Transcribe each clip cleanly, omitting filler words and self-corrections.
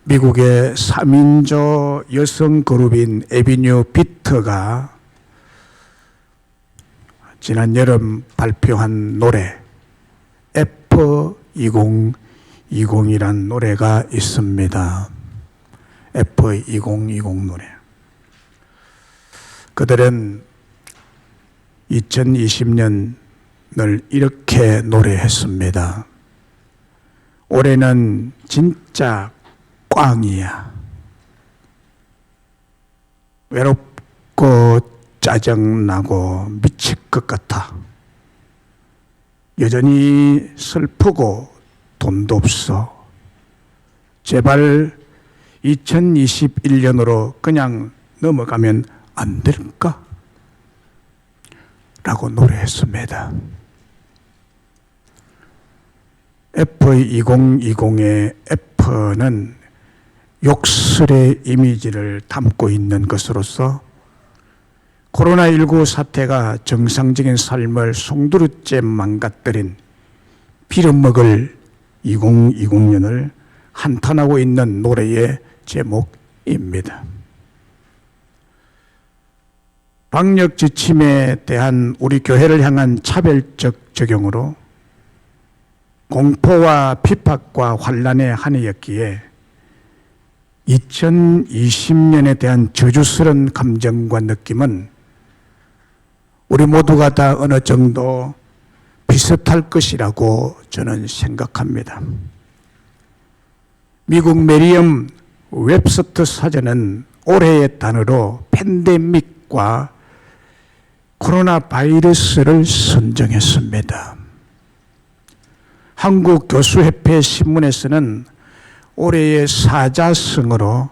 미국의 3인조 여성 그룹인 에비뉴 비트가 지난 여름 발표한 노래 F2020이란 노래가 있습니다. F2020 노래. 그들은 2020년을 이렇게 노래했습니다. 올해는 진짜 꽝이야. 외롭고 짜증나고 미칠 것 같아. 여전히 슬프고 돈도 없어. 제발 2021년으로 그냥 넘어가면 안 될까? 라고 노래했습니다. F2020의 F는 욕설의 이미지를 담고 있는 것으로서 코로나19 사태가 정상적인 삶을 송두리째 망가뜨린 빌어먹을 2020년을 한탄하고 있는 노래의 제목입니다. 방역 지침에 대한 우리 교회를 향한 차별적 적용으로 공포와 핍박과 환란의 한 해였기에 2020년에 대한 저주스러운 감정과 느낌은 우리 모두가 다 어느 정도 비슷할 것이라고 저는 생각합니다. 미국 메리엄 웹스터 사전은 올해의 단어로 팬데믹과 코로나 바이러스를 선정했습니다. 한국교수협회 신문에서는 올해의 사자성어로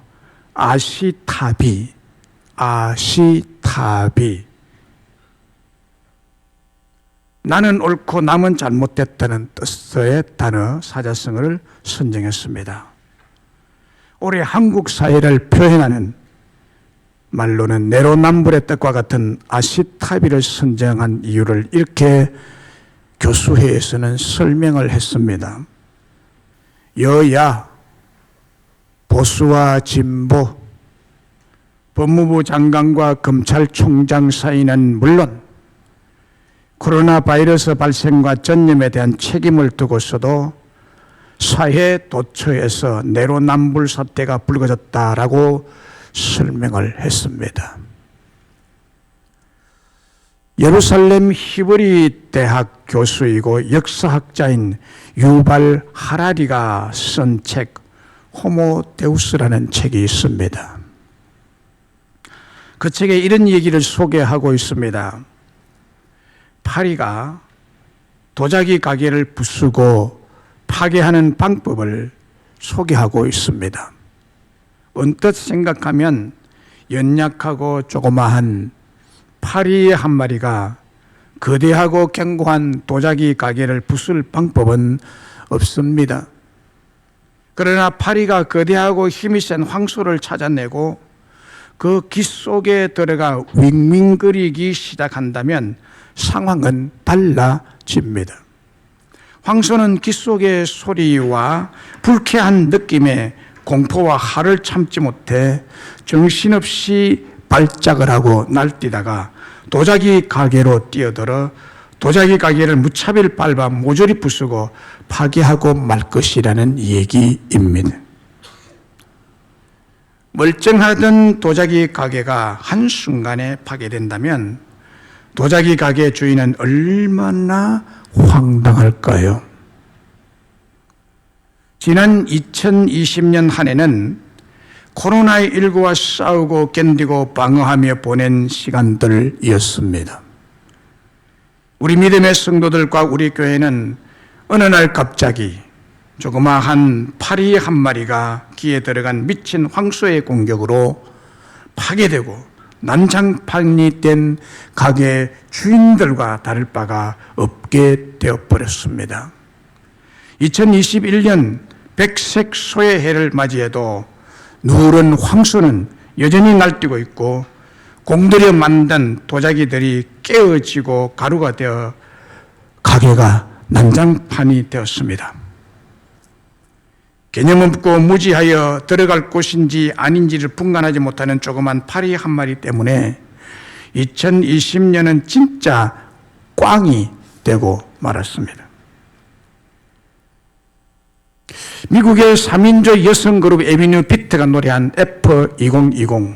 아시타비 나는 옳고 남은 잘못됐다는 뜻의 단어 사자성어를 선정했습니다. 올해 한국 사회를 표현하는 말로는 내로남불의 뜻과 같은 아시타비를 선정한 이유를 이렇게 교수회에서는 설명을 했습니다. 여야, 보수와 진보, 법무부 장관과 검찰총장 사이는 물론 코로나 바이러스 발생과 전염에 대한 책임을 두고서도 사회 도처에서 내로남불 사태가 불거졌다라고 설명을 했습니다. 예루살렘 히브리 대학 교수이고 역사학자인 유발 하라리가 쓴 책 호모데우스라는 책이 있습니다. 그 책에 이런 얘기를 소개하고 있습니다. 파리가 도자기 가게를 부수고 파괴하는 방법을 소개하고 있습니다. 언뜻 생각하면 연약하고 조그마한 파리 한 마리가 거대하고 견고한 도자기 가게를 부술 방법은 없습니다. 그러나 파리가 거대하고 힘이 센 황소를 찾아내고 그 귀 속에 들어가 윙윙거리기 시작한다면 상황은 달라집니다. 황소는 귀 속의 소리와 불쾌한 느낌에 공포와 화를 참지 못해 정신없이 발작을 하고 날뛰다가 도자기 가게로 뛰어들어 도자기 가게를 무차별 밟아 모조리 부수고 파괴하고 말 것이라는 얘기입니다. 멀쩡하던 도자기 가게가 한순간에 파괴된다면 도자기 가게 주인은 얼마나 황당할까요? 지난 2020년 한 해는 코로나19와 싸우고 견디고 방어하며 보낸 시간들이었습니다. 우리 믿음의 성도들과 우리 교회는 어느 날 갑자기 조그마한 파리 한 마리가 귀에 들어간 미친 황소의 공격으로 파괴되고 난장판이 된 가게 주인들과 다를 바가 없게 되어버렸습니다. 2021년 백색 소의 해를 맞이해도 누런 황소는 여전히 날뛰고 있고 공들여 만든 도자기들이 깨어지고 가루가 되어 가게가 난장판이 되었습니다. 개념 없고 무지하여 들어갈 곳인지 아닌지를 분간하지 못하는 조그만 파리 한 마리 때문에 2020년은 진짜 꽝이 되고 말았습니다. 미국의 3인조 여성 그룹 에비뉴 비트가 노래한 F2020,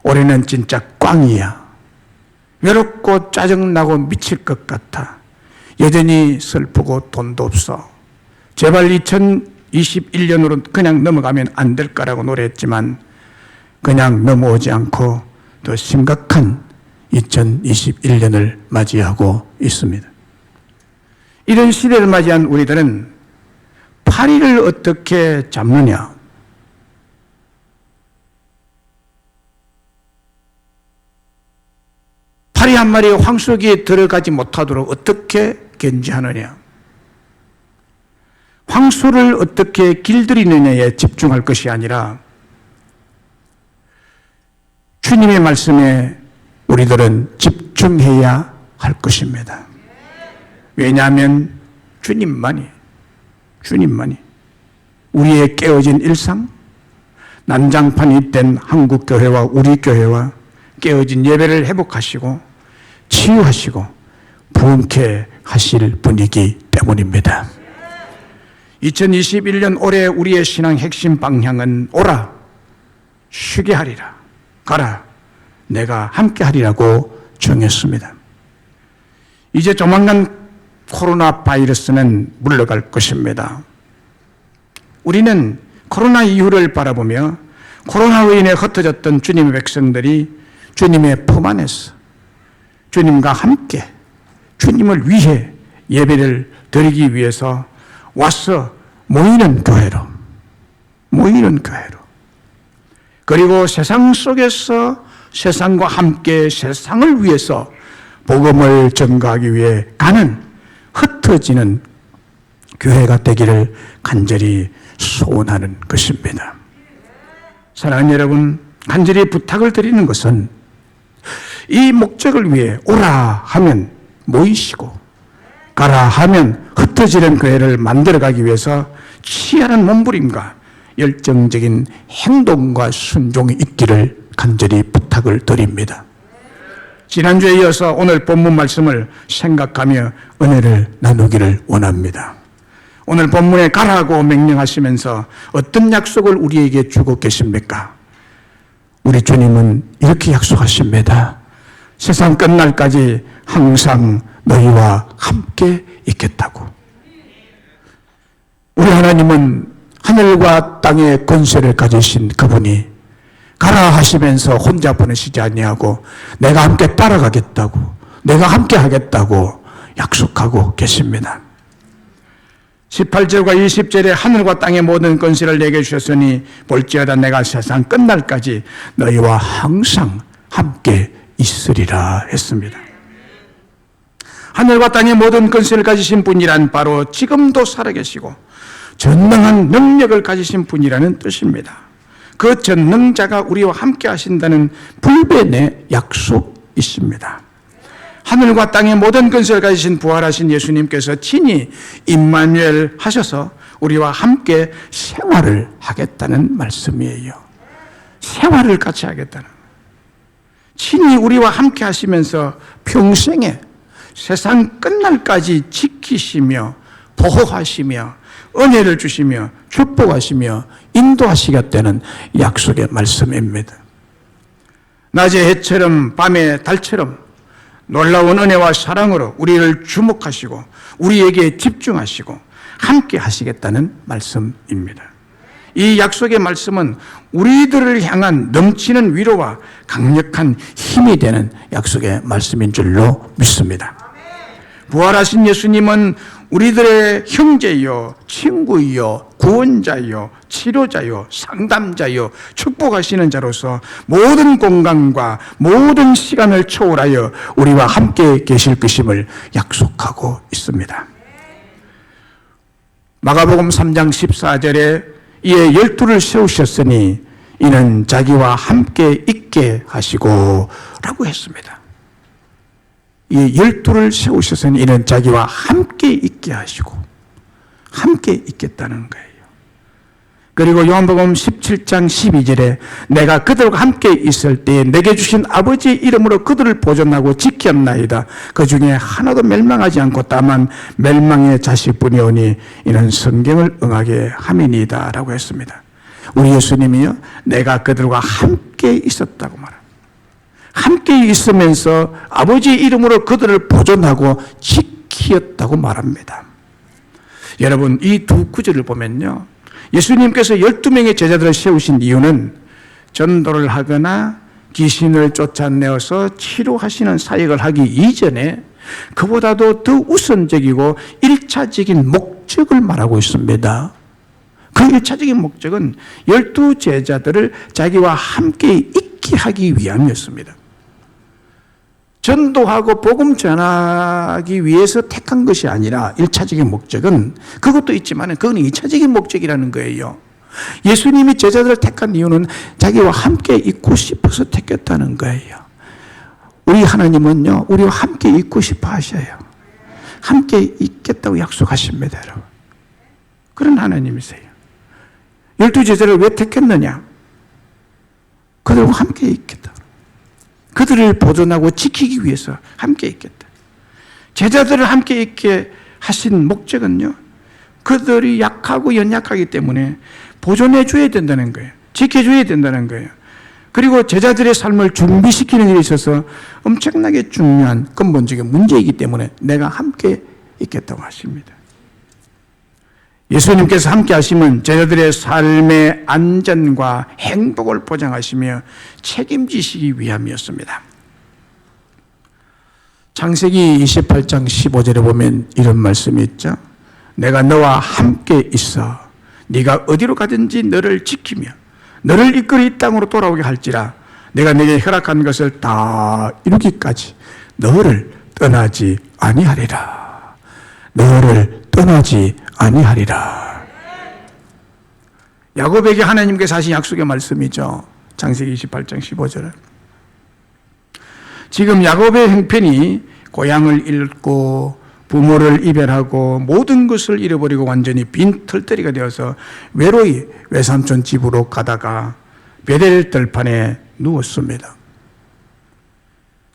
올해는 진짜 꽝이야. 외롭고 짜증나고 미칠 것 같아. 여전히 슬프고 돈도 없어. 제발 2021년으로 그냥 넘어가면 안 될까라고 노래했지만 그냥 넘어오지 않고 더 심각한 2021년을 맞이하고 있습니다. 이런 시대를 맞이한 우리들은 파리를 어떻게 잡느냐? 파리 한 마리 황 속에 들어가지 못하도록 어떻게 견제하느냐? 황소를 어떻게 길들이느냐에 집중할 것이 아니라 주님의 말씀에 우리들은 집중해야 할 것입니다. 왜냐하면 주님만이 우리의 깨어진 일상, 난장판이 된 한국교회와 우리 교회와 깨어진 예배를 회복하시고 치유하시고 부흥케 하실 분이기 때문입니다. 2021년 올해 우리의 신앙 핵심 방향은 오라, 쉬게 하리라, 가라, 내가 함께 하리라고 정했습니다. 이제 조만간 코로나 바이러스는 물러갈 것입니다. 우리는 코로나 이후를 바라보며 코로나로 인해 흩어졌던 주님의 백성들이 주님의 품 안에서 주님과 함께 주님을 위해 예배를 드리기 위해서 와서 모이는 교회로 그리고 세상 속에서 세상과 함께 세상을 위해서 복음을 전가하기 위해 가는 흩어지는 교회가 되기를 간절히 소원하는 것입니다. 사랑하는 여러분, 간절히 부탁을 드리는 것은 이 목적을 위해 오라 하면 모이시고 가라 하면 흩어지는 교회를 만들어가기 위해서 치열한 몸부림과 열정적인 행동과 순종이 있기를 간절히 부탁을 드립니다. 지난주에 이어서 오늘 본문 말씀을 생각하며 은혜를 나누기를 원합니다. 오늘 본문에 가라고 명령하시면서 어떤 약속을 우리에게 주고 계십니까? 우리 주님은 이렇게 약속하십니다. 세상 끝날까지 항상 너희와 함께 있겠다고. 우리 하나님은 하늘과 땅의 권세를 가지신 그분이 가라 하시면서 혼자 보내시지 아니하고 내가 함께 따라가겠다고, 내가 함께 하겠다고 약속하고 계십니다. 18절과 20절에 하늘과 땅의 모든 권세를 내게 주셨으니 볼지어다 내가 세상 끝날까지 너희와 항상 함께 있으리라 했습니다. 하늘과 땅의 모든 권세를 가지신 분이란 바로 지금도 살아계시고 전능한 능력을 가지신 분이라는 뜻입니다. 그 전능자가 우리와 함께 하신다는 불변의 약속이십니다. 하늘과 땅의 모든 권세를 가지신 부활하신 예수님께서 친히 임마누엘 하셔서 우리와 함께 생활을 하겠다는 말씀이에요. 생활을 같이 하겠다는, 친히 우리와 함께 하시면서 평생에 세상 끝날까지 지키시며 보호하시며 은혜를 주시며 축복하시며 인도하시겠다는 약속의 말씀입니다. 낮의 해처럼 밤의 달처럼 놀라운 은혜와 사랑으로 우리를 주목하시고 우리에게 집중하시고 함께 하시겠다는 말씀입니다. 이 약속의 말씀은 우리들을 향한 넘치는 위로와 강력한 힘이 되는 약속의 말씀인 줄로 믿습니다. 부활하신 예수님은 우리들의 형제요, 친구요, 구원자요, 치료자요, 상담자요, 축복하시는 자로서 모든 공간과 모든 시간을 초월하여 우리와 함께 계실 것임을 약속하고 있습니다. 마가복음 3장 14절에 이에 12를 세우셨으니 이는 자기와 함께 있게 하시고 라고 했습니다. 이 12를 세우셨으니 이는 자기와 함께 있게 하시고 함께 있겠다는 거예요. 그리고 요한복음 17장 12절에 내가 그들과 함께 있을 때 내게 주신 아버지의 이름으로 그들을 보존하고 지켰나이다. 그 중에 하나도 멸망하지 않고 다만 멸망의 자식뿐이 오니 이는 성경을 응하게 함이니이다 라고 했습니다. 우리 예수님이요, 내가 그들과 함께 있었다고 말합니다. 함께 있으면서 아버지의 이름으로 그들을 보존하고 지키었다고 말합니다. 여러분, 이 두 구절을 보면요, 예수님께서 12명의 제자들을 세우신 이유는 전도를 하거나 귀신을 쫓아내어서 치료하시는 사역을 하기 이전에 그보다도 더 우선적이고 1차적인 목적을 말하고 있습니다. 그 1차적인 목적은 12제자들을 자기와 함께 있게 하기 위함이었습니다. 전도하고 복음 전하기 위해서 택한 것이 아니라 1차적인 목적은, 그것도 있지만 그건 2차적인 목적이라는 거예요. 예수님이 제자들을 택한 이유는 자기와 함께 있고 싶어서 택했다는 거예요. 우리 하나님은요, 우리와 함께 있고 싶어 하셔요. 함께 있겠다고 약속하십니다, 여러분. 그런 하나님이세요. 12제자를 왜 택했느냐? 그들과 함께 있겠다. 그들을 보존하고 지키기 위해서 함께 있겠다. 제자들을 함께 있게 하신 목적은요, 그들이 약하고 연약하기 때문에 보존해 줘야 된다는 거예요. 지켜줘야 된다는 거예요. 그리고 제자들의 삶을 준비시키는 일에 있어서 엄청나게 중요한 근본적인 문제이기 때문에 내가 함께 있겠다고 하십니다. 예수님께서 함께 하시면 제자들의 삶의 안전과 행복을 보장하시며 책임지시기 위함이었습니다. 창세기 28장 15절에 보면 이런 말씀이 있죠. 내가 너와 함께 있어 네가 어디로 가든지 너를 지키며 너를 이끌어 이 땅으로 돌아오게 할지라 내가 네게 허락한 것을 다 이루기까지 너를 떠나지 아니하리라. 너를 떠나지 아니하리라. 야곱에게 하나님께서 하신 약속의 말씀이죠. 창세기 28장 15절은. 지금 야곱의 형편이 고향을 잃고 부모를 이별하고 모든 것을 잃어버리고 완전히 빈 털터리가 되어서 외로이 외삼촌 집으로 가다가 베델 들판에 누웠습니다.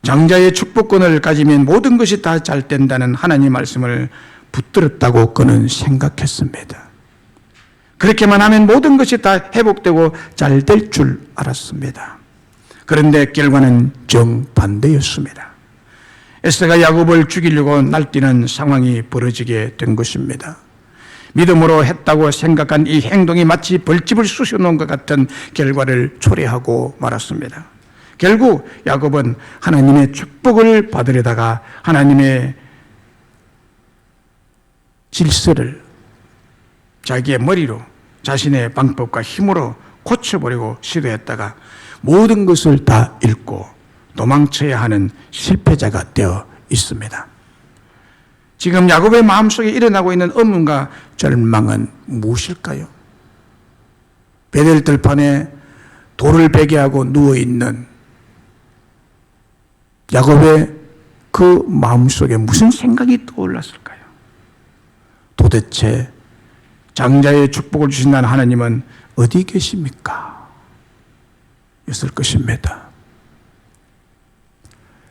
장자의 축복권을 가지면 모든 것이 다 잘 된다는 하나님의 말씀을 붙들었다고 그는 생각했습니다. 그렇게만 하면 모든 것이 다 회복되고 잘 될 줄 알았습니다. 그런데 결과는 정반대였습니다. 에서가 야곱을 죽이려고 날뛰는 상황이 벌어지게 된 것입니다. 믿음으로 했다고 생각한 이 행동이 마치 벌집을 쑤셔놓은 것 같은 결과를 초래하고 말았습니다. 결국 야곱은 하나님의 축복을 받으려다가 하나님의 질서를 자기의 머리로 자신의 방법과 힘으로 고쳐버리고 시도했다가 모든 것을 다 잃고 도망쳐야 하는 실패자가 되어 있습니다. 지금 야곱의 마음속에 일어나고 있는 의문과 절망은 무엇일까요? 베델 들판에 돌을 베게 하고 누워있는 야곱의 그 마음속에 무슨 생각이 떠올랐을까요? 도대체 장자의 축복을 주신다는 하나님은 어디 계십니까? 였을 것입니다.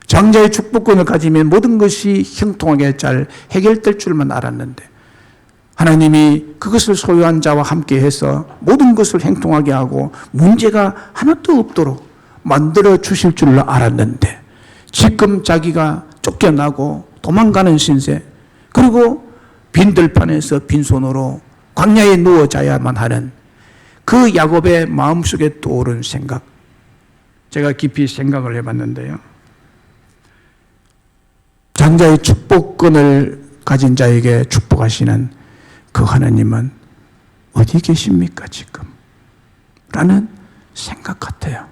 장자의 축복권을 가지면 모든 것이 형통하게 잘 해결될 줄만 알았는데 하나님이 그것을 소유한 자와 함께해서 모든 것을 형통하게 하고 문제가 하나도 없도록 만들어 주실 줄 알았는데 지금 자기가 쫓겨나고 도망가는 신세, 그리고 빈들판에서 빈손으로 광야에 누워 자야만 하는 그 야곱의 마음속에 떠오른 생각, 제가 깊이 생각을 해봤는데요. 장자의 축복권을 가진 자에게 축복하시는 그 하나님은 어디 계십니까 지금? 라는 생각 같아요.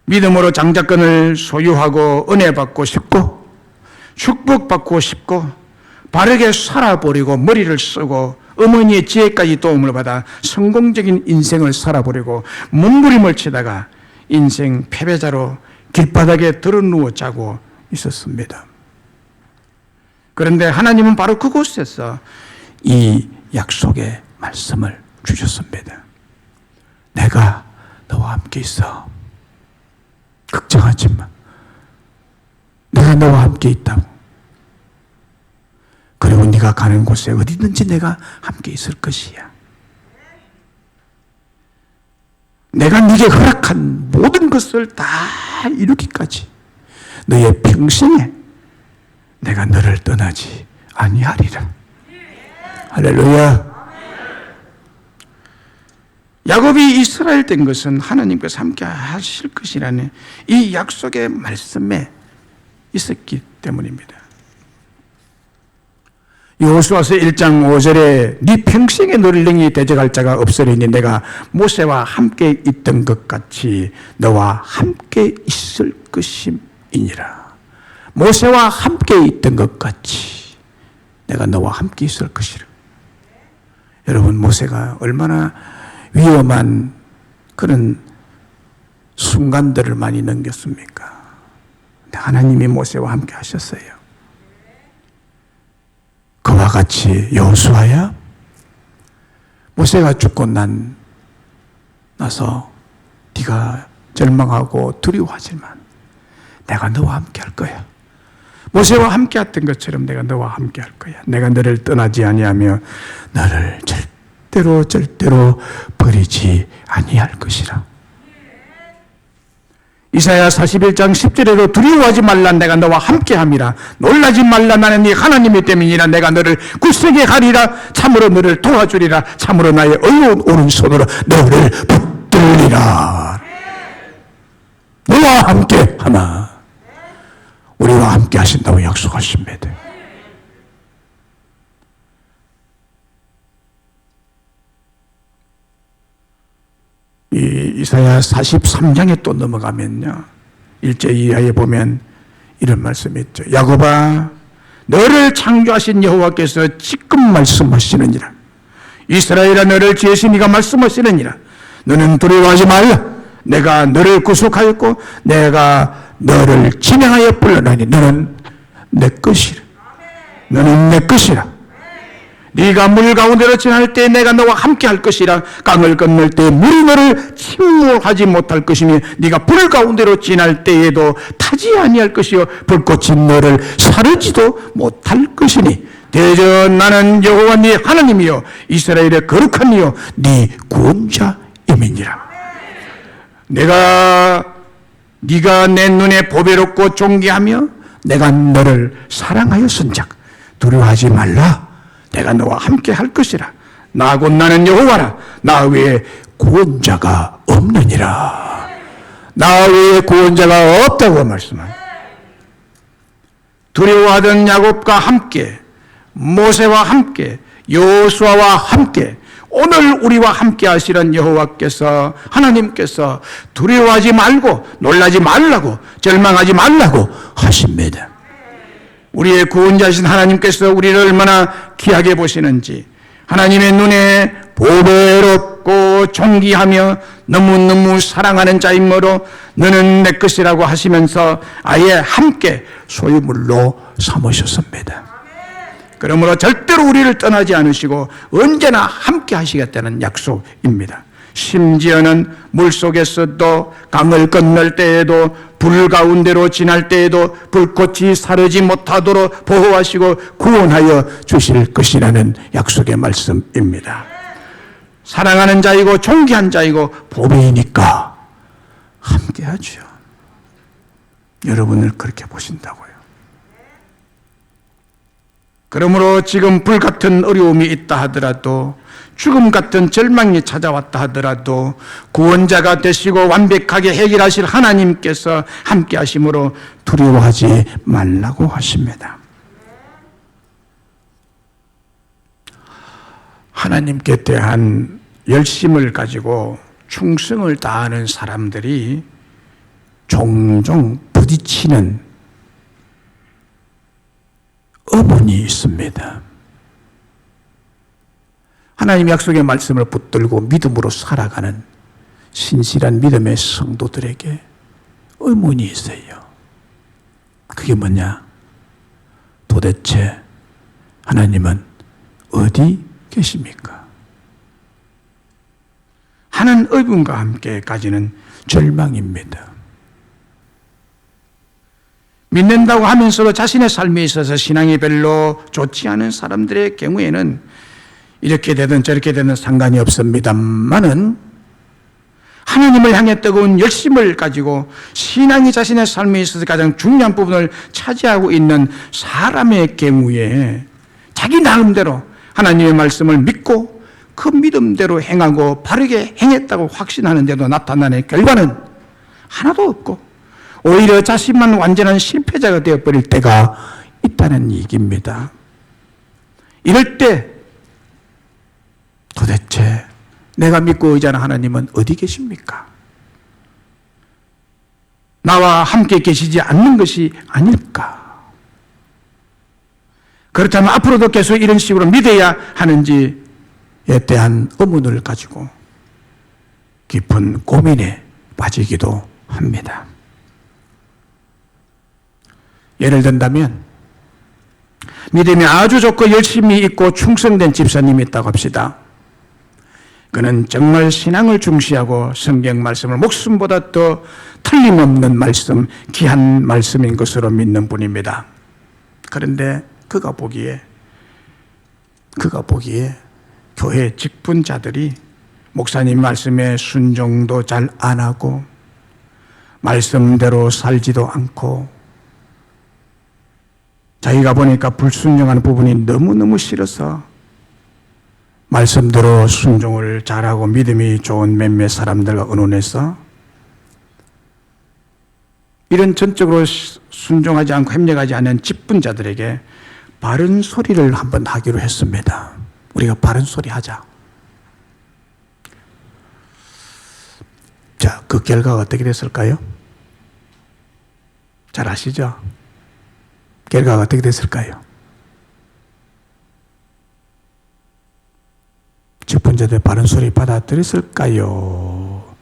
믿음으로 장자권을 소유하고 은혜 받고 싶고 축복받고 싶고 바르게 살아버리고 머리를 쓰고 어머니의 지혜까지 도움을 받아 성공적인 인생을 살아버리고 몸부림을 치다가 인생 패배자로 길바닥에 드러누워 자고 있었습니다. 그런데 하나님은 바로 그곳에서 이 약속의 말씀을 주셨습니다. 내가 너와 함께 있어. 걱정하지 마. 내가 너와 함께 있다고. 그리고 네가 가는 곳에 어디든지 내가 함께 있을 것이야. 내가 네게 허락한 모든 것을 다 이루기까지 너의 평생에 내가 너를 떠나지 아니하리라. 할렐루야. 야곱이 이스라엘 된 것은 하나님께서 함께 하실 것이라는 이 약속의 말씀에 있었기 때문입니다. 여호수아서 1장 5절에 네 평생에 너를 능히 대적할 자가 없으리니 내가 모세와 함께 있던 것 같이 너와 함께 있을 것임이니라. 모세와 함께 있던 것 같이 내가 너와 함께 있을 것이라. 여러분, 모세가 얼마나 위험한 그런 순간들을 많이 넘겼습니까? 하나님이 모세와 함께 하셨어요. 그와 같이 여호수아야, 모세가 죽고 나서 네가 절망하고 두려워하지만 내가 너와 함께 할 거야. 모세와 함께 했던 것처럼 내가 너와 함께 할 거야. 내가 너를 떠나지 아니하며 너를 절대로 버리지 아니할 것이라. 이사야 41장 10절에도 두려워하지 말라. 내가 너와 함께함이라. 놀라지 말라. 나는 네 하나님이 됨이니라. 내가 너를 굳세게 하리라. 참으로 너를 도와주리라. 참으로 나의 의로운 오른손으로 너를 붙들리라. 너와 함께하나. 우리와 함께 하신다고 약속하십니다. 이 이사야 43장에 또 넘어가면요, 1절 이하에 보면 이런 말씀이 있죠. 야곱아, 너를 창조하신 여호와께서 지금 말씀하시느니라. 이스라엘아, 너를 지으신 이가 말씀하시느니라. 너는 두려워하지 말라. 내가 너를 구속하였고 내가 너를 진행하여 불러나니 너는 내 것이라. 너는 내 것이라. 네가 물 가운데로 지날 때 내가 너와 함께 할 것이라. 강을 건널 때 물이 너를 침몰하지 못할 것이며 네가 불 가운데로 지날 때에도 타지 아니할 것이요 불꽃이 너를 사르지도 못할 것이니 대저 나는 여호와 네 하나님이요 이스라엘의 거룩한 이요 네 구원자임이니라. 네가 내 눈에 보배롭고 존귀하며 내가 너를 사랑하였은즉 두려워하지 말라. 내가 너와 함께 할 것이라. 나 곧 나는 여호와라. 나 외에 구원자가 없느니라. 나 외에 구원자가 없다고 말씀합니다. 두려워하던 야곱과 함께, 모세와 함께, 여호수아와 함께, 오늘 우리와 함께 하시는 여호와께서, 하나님께서 두려워하지 말고 놀라지 말라고, 절망하지 말라고 하십니다. 우리의 구원자신 하나님께서 우리를 얼마나 귀하게 보시는지, 하나님의 눈에 보배롭고 존귀하며 너무너무 사랑하는 자이므로 너는 내 것이라고 하시면서 아예 함께 소유물로 삼으셨습니다. 그러므로 절대로 우리를 떠나지 않으시고 언제나 함께 하시겠다는 약속입니다. 심지어는 물속에서도, 강을 건널 때에도, 불 가운데로 지날 때에도 불꽃이 사르지 못하도록 보호하시고 구원하여 주실 것이라는 약속의 말씀입니다. 사랑하는 자이고 존귀한 자이고 보배이니까 함께하죠. 여러분을 그렇게 보신다고요. 그러므로 지금 불같은 어려움이 있다 하더라도, 죽음 같은 절망이 찾아왔다 하더라도 구원자가 되시고 완벽하게 해결하실 하나님께서 함께 하심으로 두려워하지 말라고 하십니다. 하나님께 대한 열심을 가지고 충성을 다하는 사람들이 종종 부딪히는 어문이 있습니다. 하나님 약속의 말씀을 붙들고 믿음으로 살아가는 신실한 믿음의 성도들에게 의문이 있어요. 그게 뭐냐? 도대체 하나님은 어디 계십니까? 하는 의문과 함께까지는 절망입니다. 믿는다고 하면서도 자신의 삶에 있어서 신앙이 별로 좋지 않은 사람들의 경우에는 이렇게 되든 저렇게 되든 상관이 없습니다만은 하나님을 향해 뜨거운 열심을 가지고 신앙이 자신의 삶에 있어서 가장 중요한 부분을 차지하고 있는 사람의 경우에 자기 나름대로 하나님의 말씀을 믿고 그 믿음대로 행하고 바르게 행했다고 확신하는데도 나타나는 결과는 하나도 없고 오히려 자신만 완전한 실패자가 되어버릴 때가 있다는 얘기입니다. 이럴 때 도대체 내가 믿고 의지하는 하나님은 어디 계십니까? 나와 함께 계시지 않는 것이 아닐까? 그렇다면 앞으로도 계속 이런 식으로 믿어야 하는지에 대한 의문을 가지고 깊은 고민에 빠지기도 합니다. 예를 든다면 믿음이 아주 좋고 열심히 있고 충성된 집사님이 있다고 합시다. 그는 정말 신앙을 중시하고 성경 말씀을 목숨보다 더 틀림없는 말씀, 귀한 말씀인 것으로 믿는 분입니다. 그런데 그가 보기에 교회 직분자들이 목사님 말씀에 순종도 잘 안 하고 말씀대로 살지도 않고 자기가 보니까 불순종하는 부분이 너무너무 싫어서 말씀대로 순종을 잘하고 믿음이 좋은 몇몇 사람들과 의논해서 이런 전적으로 순종하지 않고 협력하지 않는 직분자들에게 바른 소리를 한번 하기로 했습니다. 우리가 바른 소리 하자. 자, 그 결과가 어떻게 됐을까요? 잘 아시죠? 결과가 어떻게 됐을까요? 직분자들 바른 소리 받아들였을까요?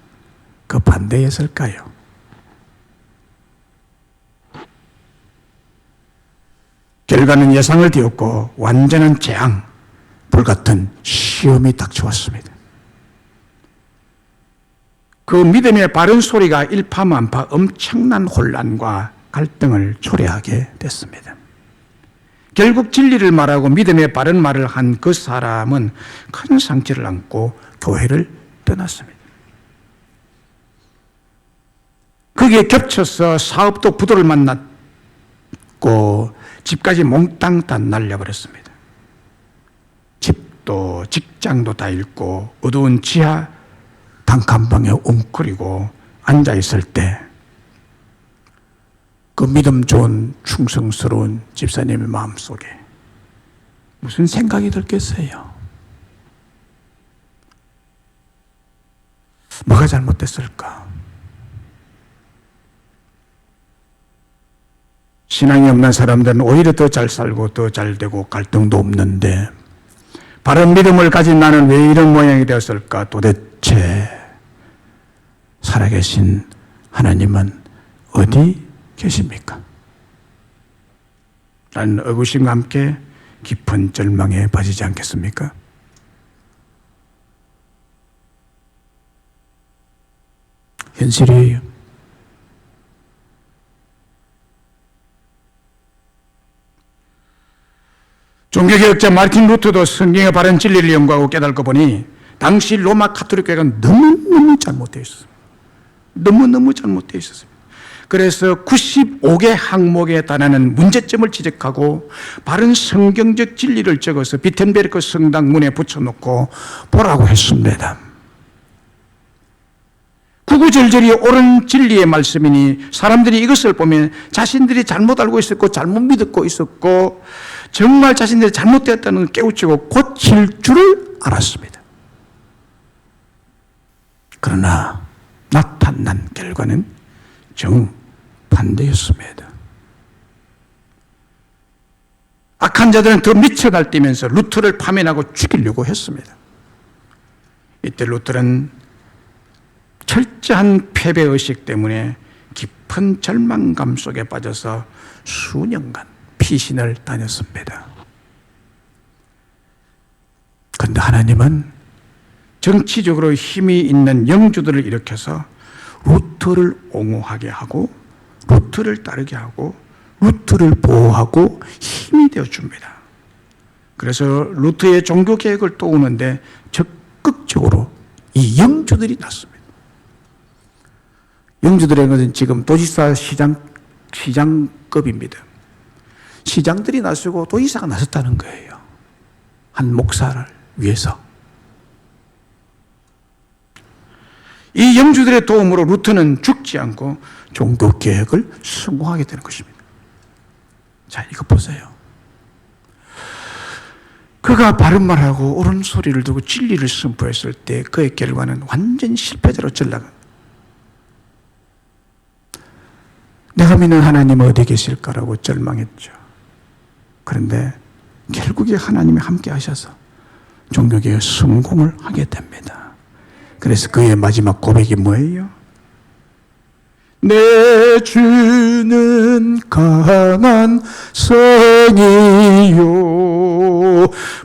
그 반대했을까요? 결과는 예상을 뒤엎고 완전한 재앙, 불같은 시험이 닥쳐왔습니다. 그 믿음의 바른 소리가 일파만파 엄청난 혼란과 갈등을 초래하게 됐습니다. 결국 진리를 말하고 믿음의 바른 말을 한 그 사람은 큰 상처를 안고 교회를 떠났습니다. 거기에 겹쳐서 사업도 부도를 만났고 집까지 몽땅 다 날려버렸습니다. 집도 직장도 다 잃고 어두운 지하 단칸방에 웅크리고 앉아있을 때 그 믿음 좋은 충성스러운 집사님의 마음속에 무슨 생각이 들겠어요? 뭐가 잘못됐을까? 신앙이 없는 사람들은 오히려 더 잘 살고 더 잘 되고 갈등도 없는데 바른 믿음을 가진 나는 왜 이런 모양이 되었을까? 도대체 살아계신 하나님은 어디 계십니까? 라는 의구심과 함께 깊은 절망에 빠지지 않겠습니까? 현실이에요. 종교개혁자 마르틴 루터도 성경의 바른 진리를 연구하고 깨닫고 보니 당시 로마 가톨릭 교회가 너무너무 잘못되어 있었습니다. 너무너무 잘못되어 있었습니다. 그래서 95개 항목에 달하는 문제점을 지적하고 바른 성경적 진리를 적어서 비텐베르크 성당 문에 붙여놓고 보라고 했습니다. 구구절절이 옳은 진리의 말씀이니 사람들이 이것을 보면 자신들이 잘못 알고 있었고 잘못 믿고 있었고 정말 자신들이 잘못되었다는 걸 깨우치고 고칠 줄을 알았습니다. 그러나 나타난 결과는 정반대였습니다. 악한 자들은 더 미쳐 날뛰면서 루터를 파면하고 죽이려고 했습니다. 이때 루터는 철저한 패배의식 때문에 깊은 절망감 속에 빠져서 수년간 피신을 다녔습니다. 그런데 하나님은 정치적으로 힘이 있는 영주들을 일으켜서 루터를 옹호하게 하고 루터를 따르게 하고 루터를 보호하고 힘이 되어줍니다. 그래서 루터의 종교개혁을 도우는데 적극적으로 이 영주들이 났습니다. 영주들의 것은 지금 도지사 시장급입니다. 시장들이 나서고 도지사가 나섰다는 거예요. 한 목사를 위해서. 이 영주들의 도움으로 루터는 죽지 않고 종교개혁을 성공하게 되는 것입니다. 자, 이거 보세요. 그가 바른 말하고 옳은 소리를 두고 진리를 선포했을 때 그의 결과는 완전 실패자로 전락한. 내가 믿는 하나님은 어디 계실까라고 절망했죠. 그런데 결국에 하나님이 함께 하셔서 종교개혁 성공을 하게 됩니다. 그래서 그의 마지막 고백이 뭐예요? 내 주는 강한 성이요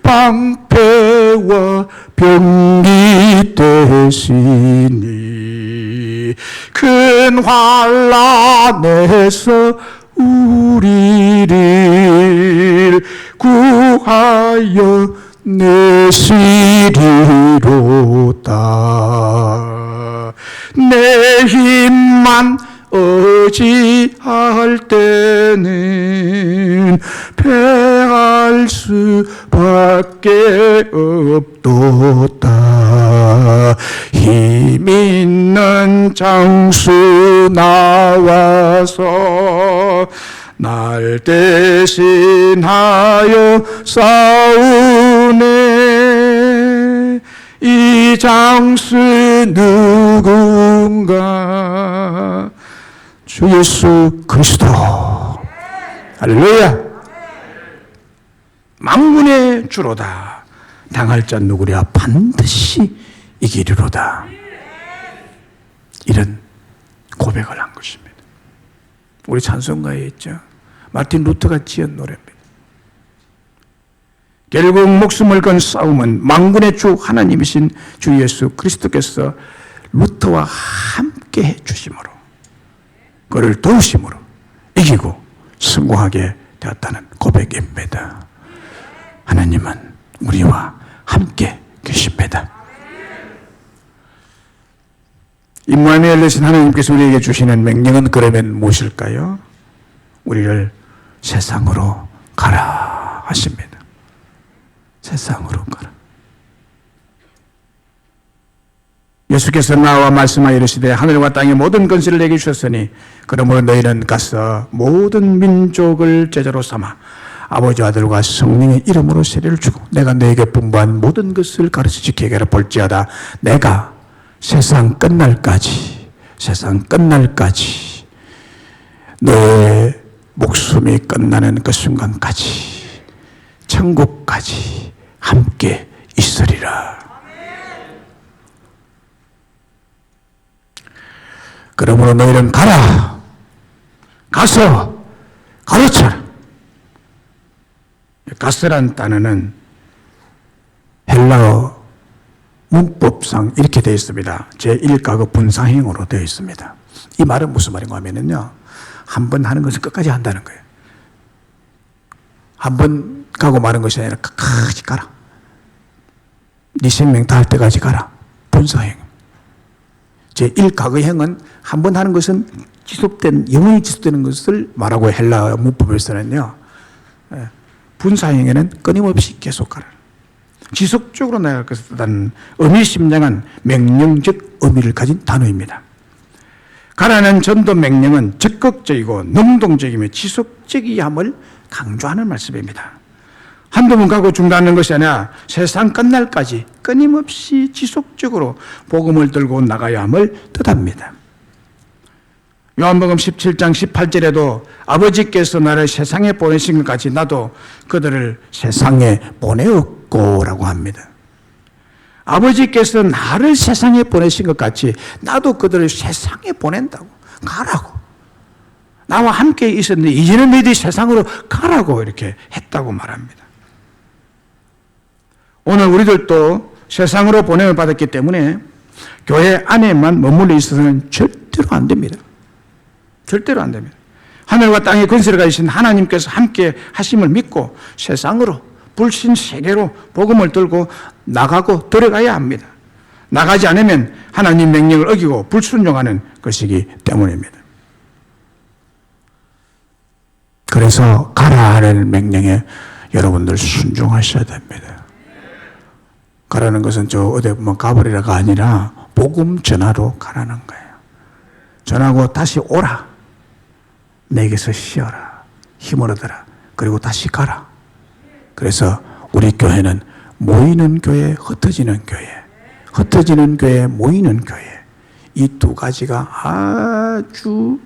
방패와 병기 되시니 큰 환난에서 우리를 구하여 내시리로다. 내 힘만 의지할 때는 패할 수밖에 없도다. 힘 있는 장수 나와서 날 대신하여 싸우네. 이 장수 누군가? 주 예수 그리스도. 할렐루야. 만군의 주로다. 당할 자 누구랴 반드시 이기리로다. 이런 고백을 한 것입니다. 우리 찬송가에 있죠. 마틴 루터가 지은 노래입니다. 결국 목숨을 건 싸움은 만군의 주 하나님이신 주 예수 그리스도께서 루터와 함께 해주심으로 그를 도우심으로 이기고 성공하게 되었다는 고백입니다. 하나님은 우리와 함께 계십니다. 임마누엘 되신 하나님께서 우리에게 주시는 명령은 그러면 무엇일까요? 우리를 세상으로 가라 하십니다. 세상으로 가라. 예수께서 나와 말씀하여 이르시되 하늘과 땅의 모든 권세를 내게 주셨으니 그러므로 너희는 가서 모든 민족을 제자로 삼아 아버지 아들과 성령의 이름으로 세례를 주고 내가 너에게 분부한 모든 것을 가르쳐 지키게 하라. 볼지어다 내가 세상 끝날까지 너의 목숨이 끝나는 그 순간까지 천국까지 함께 있으리라. 그러므로 너희는 가라. 가서 가르쳐라. 가서란 단어는 헬라어 문법상 이렇게 되어 있습니다. 제1가급 분사형으로 되어 있습니다. 이 말은 무슨 말인가 하면요, 한 번 하는 것을 끝까지 한다는 거예요. 한 번 가고 마는 것이 아니라 끝까지 가라. 네 생명 다할 때까지 가라. 분사형. 제1가급형은 한 번 하는 것은 영원히 지속되는 것을 말하고 헬라 문법에서는요, 분사형에는 끊임없이 계속 가라. 지속적으로 나아갈 것이라는 의미심장한 명령적 의미를 가진 단어입니다. 가라는 전도 명령은 적극적이고 능동적이며 지속적이함을 강조하는 말씀입니다. 한두 번 가고 중단하는 것이 아니라 세상 끝날까지 끊임없이 지속적으로 복음을 들고 나가야 함을 뜻합니다. 요한복음 17장 18절에도 아버지께서 나를 세상에 보내신 것 같이 나도 그들을 세상에 보내었고 라고 합니다. 아버지께서 나를 세상에 보내신 것 같이 나도 그들을 세상에 보낸다고. 가라고. 나와 함께 있었는데 이제는 너희들이 세상으로 가라고 이렇게 했다고 말합니다. 오늘 우리들도 세상으로 보냄을 받았기 때문에 교회 안에만 머물러 있어서는 절대로 안 됩니다. 절대로 안 됩니다. 하늘과 땅의 권세를 가지신 하나님께서 함께 하심을 믿고 세상으로 불신 세계로 복음을 들고 나가고 들어가야 합니다. 나가지 않으면 하나님 명령을 어기고 불순종하는 것이기 때문입니다. 그래서 가라 하는 명령에 여러분들 순종하셔야 됩니다. 가라는 것은 저 어디 보면 가버리라가 아니라 복음 전하러 가라는 거예요. 전하고 다시 오라. 내게서 쉬어라. 힘을 얻어라. 그리고 다시 가라. 그래서 우리 교회는 모이는 교회, 흩어지는 교회, 흩어지는 교회, 모이는 교회, 이 두 가지가 아주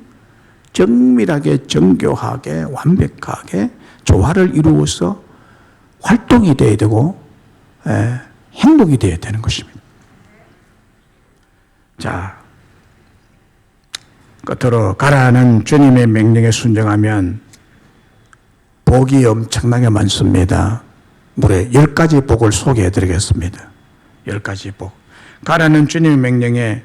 정밀하게 정교하게 완벽하게 조화를 이루어서 활동이 되어야 되고 행동이 되어야 되는 것입니다. 자, 끝으로 가라는 주님의 명령에 순종하면 복이 엄청나게 많습니다. 무려 10가지 복을 소개해 드리겠습니다. 10가지 복. 가라는 주님의 명령에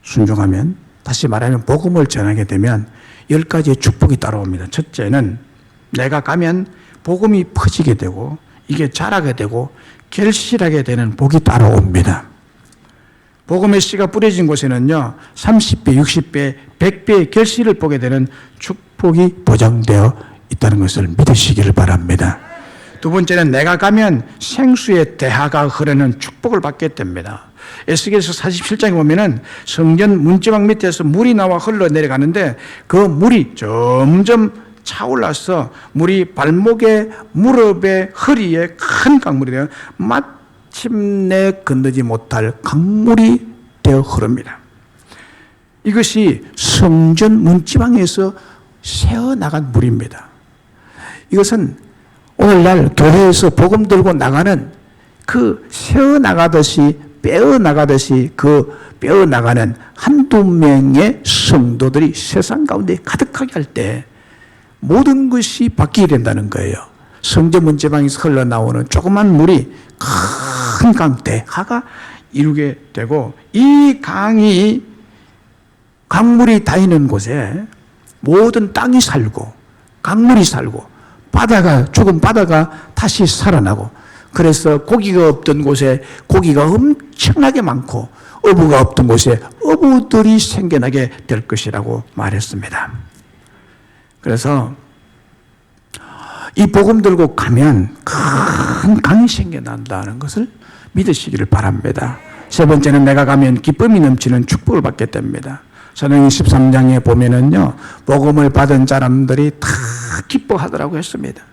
순종하면, 다시 말하면 복음을 전하게 되면 10가지의 축복이 따라옵니다. 첫째는 내가 가면 복음이 퍼지게 되고 이게 자라게 되고 결실하게 되는 복이 따라옵니다. 복음의 씨가 뿌려진 곳에는요 30배, 60배, 100배의 결실을 보게 되는 축복이 보장되어 있다는 것을 믿으시기를 바랍니다. 두 번째는 내가 가면 생수의 대하가 흐르는 축복을 받게 됩니다. 에스겔서 47장에 보면은 성전 문지방 밑에서 물이 나와 흘러내려가는데 그 물이 점점 차올라서 물이 발목에, 무릎에, 허리에 큰 강물이 되어 마침내 건너지 못할 강물이 되어 흐릅니다. 이것이 성전 문지방에서 새어나간 물입니다. 이것은 오늘날 교회에서 복음 들고 나가는 그 새어나가듯이 빼어나가듯이 그 빼어나가는 한두 명의 성도들이 세상 가운데 가득하게 할 때 모든 것이 바뀌게 된다는 거예요. 성전 문지방에서 흘러나오는 조그만 물이 큰 강 대하가 이루게 되고 이 강물이 닿이는 곳에 모든 땅이 살고 강물이 살고 죽은 바다가 다시 살아나고 그래서 고기가 없던 곳에 고기가 엄청나게 많고 어부가 없던 곳에 어부들이 생겨나게 될 것이라고 말했습니다. 그래서 이 복음 들고 가면 큰 강이 생겨난다는 것을 믿으시기를 바랍니다. 세 번째는 내가 가면 기쁨이 넘치는 축복을 받게 됩니다. 사도행전 13장에 보면은요, 복음을 받은 사람들이 다 기뻐하더라고 했습니다.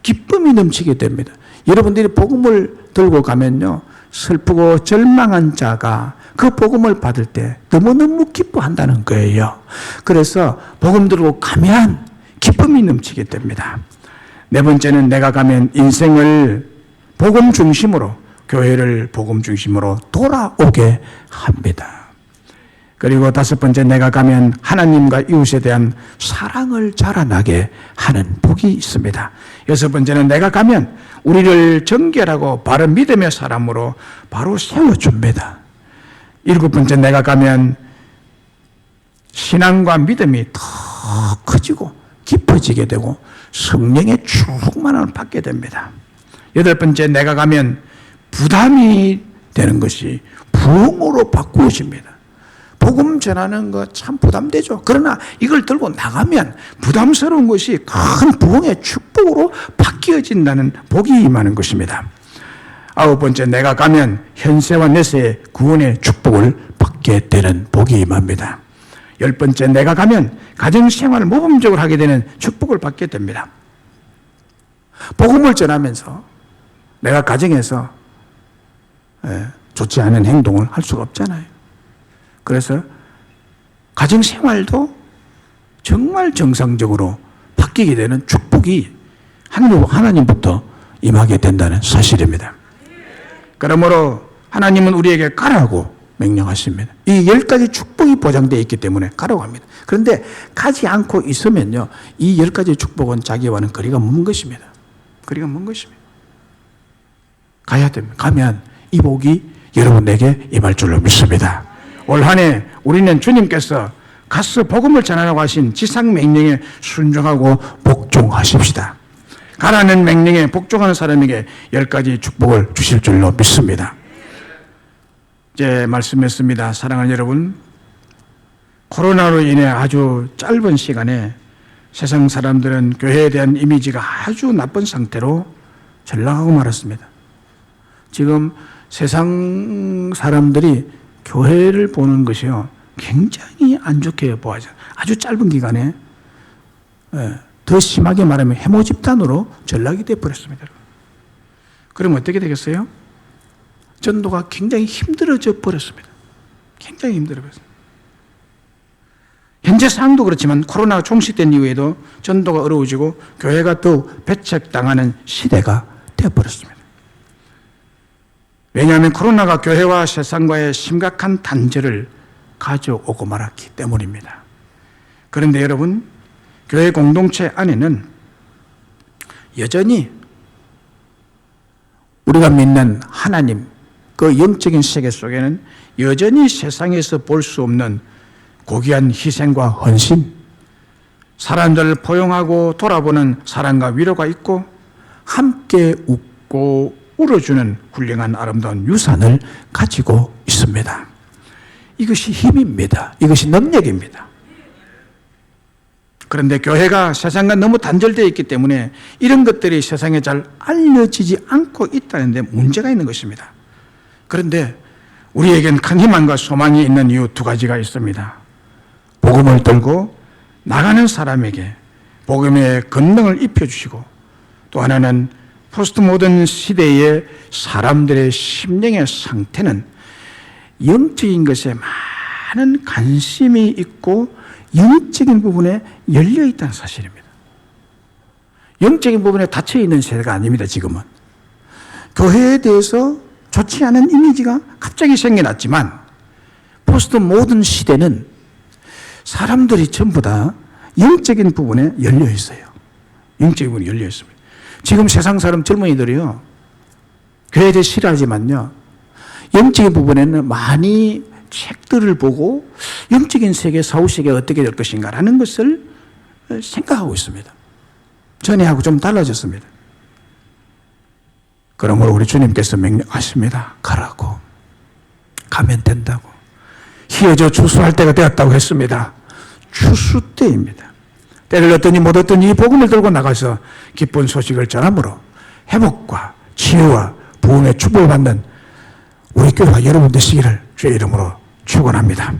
기쁨이 넘치게 됩니다. 여러분들이 복음을 들고 가면요, 슬프고 절망한 자가 그 복음을 받을 때 너무너무 기뻐한다는 거예요. 그래서 복음 들고 가면 기쁨이 넘치게 됩니다. 네 번째는 내가 가면 인생을 복음 중심으로, 교회를 복음 중심으로 돌아오게 합니다. 그리고 다섯 번째, 내가 가면 하나님과 이웃에 대한 사랑을 자라나게 하는 복이 있습니다. 여섯 번째는 내가 가면 우리를 정결하고 바른 믿음의 사람으로 바로 세워줍니다. 일곱 번째, 내가 가면 신앙과 믿음이 더 커지고 깊어지게 되고 성령의 충만함을 받게 됩니다. 여덟 번째, 내가 가면 부담이 되는 것이 부흥으로 바꾸어집니다. 복음 전하는 거 참 부담되죠. 그러나 이걸 들고 나가면 부담스러운 것이 큰 부흥의 축복으로 바뀌어진다는 복이 임하는 것입니다. 아홉 번째, 내가 가면 현세와 내세의 구원의 축복을 받게 되는 복이 임합니다. 열 번째, 내가 가면 가정생활을 모범적으로 하게 되는 축복을 받게 됩니다. 복음을 전하면서 내가 가정에서 좋지 않은 행동을 할 수가 없잖아요. 그래서 가정생활도 정말 정상적으로 바뀌게 되는 축복이 하나님부터 임하게 된다는 사실입니다. 그러므로 하나님은 우리에게 가라고 명령하십니다. 이 10가지 축복이 보장되어 있기 때문에 가라고 합니다. 그런데 가지 않고 있으면요, 이 10가지 축복은 자기와는 거리가 먼 것입니다. 거리가 먼 것입니다. 가야 됩니다. 가면 이 복이 여러분에게 임할 줄로 믿습니다. 올 한 해 우리는 주님께서 가서 복음을 전하라고 하신 지상 명령에 순종하고 복종하십시다. 가라는 명령에 복종하는 사람에게 10가지 축복을 주실 줄로 믿습니다. 이제 말씀했습니다. 사랑하는 여러분, 코로나로 인해 아주 짧은 시간에 세상 사람들은 교회에 대한 이미지가 아주 나쁜 상태로 전락하고 말았습니다. 지금 세상 사람들이 교회를 보는 것이요 굉장히 안 좋게 보아져. 아주 짧은 기간에 더 심하게 말하면 해모 집단으로 전락이 되어버렸습니다. 그럼 어떻게 되겠어요? 전도가 굉장히 힘들어져 버렸습니다. 굉장히 힘들어 버렸습니다. 현재 상황도 그렇지만 코로나가 종식된 이후에도 전도가 어려워지고 교회가 더욱 배척당하는 시대가 되어버렸습니다. 왜냐하면 코로나가 교회와 세상과의 심각한 단절을 가져오고 말았기 때문입니다. 그런데 여러분, 교회 공동체 안에는 여전히 우리가 믿는 하나님, 그 영적인 세계 속에는 여전히 세상에서 볼 수 없는 고귀한 희생과 헌신, 사람들을 포용하고 돌아보는 사랑과 위로가 있고 함께 웃고 울어주는 훌륭한 아름다운 유산을 가지고 있습니다. 이것이 힘입니다. 이것이 능력입니다. 그런데 교회가 세상과 너무 단절되어 있기 때문에 이런 것들이 세상에 잘 알려지지 않고 있다는 데 문제가 있는 것입니다. 그런데 우리에겐 큰 희망과 소망이 있는 이유 2가지가 있습니다. 복음을 들고 나가는 사람에게 복음의 권능을 입혀주시고, 또 하나는 포스트 모던 시대의 사람들의 심령의 상태는 영적인 것에 많은 관심이 있고 영적인 부분에 열려 있다는 사실입니다. 영적인 부분에 닫혀 있는 세대가 아닙니다. 지금은 교회에 대해서 좋지 않은 이미지가 갑자기 생겨났지만 포스트 모던 시대는 사람들이 전부 다 영적인 부분에 열려 있어요. 영적인 부분에 열려 있습니다. 지금 세상 사람 젊은이들이요, 교회에 대해 싫어하지만요, 영적인 부분에는 많이 책들을 보고 영적인 세계, 사후세계가 어떻게 될 것인가라는 것을 생각하고 있습니다. 전에하고 좀 달라졌습니다. 그러므로 우리 주님께서 명령하십니다. 가라고. 가면 된다고. 희어져 추수할 때가 되었다고 했습니다. 추수 때입니다. 때를 얻더니 못 얻더니 이 복음을 들고 나가서 기쁜 소식을 전함으로 회복과 치유와 부흥의 축복을 받는 우리 교회가 여러분 되시기를 주의 이름으로 축원합니다.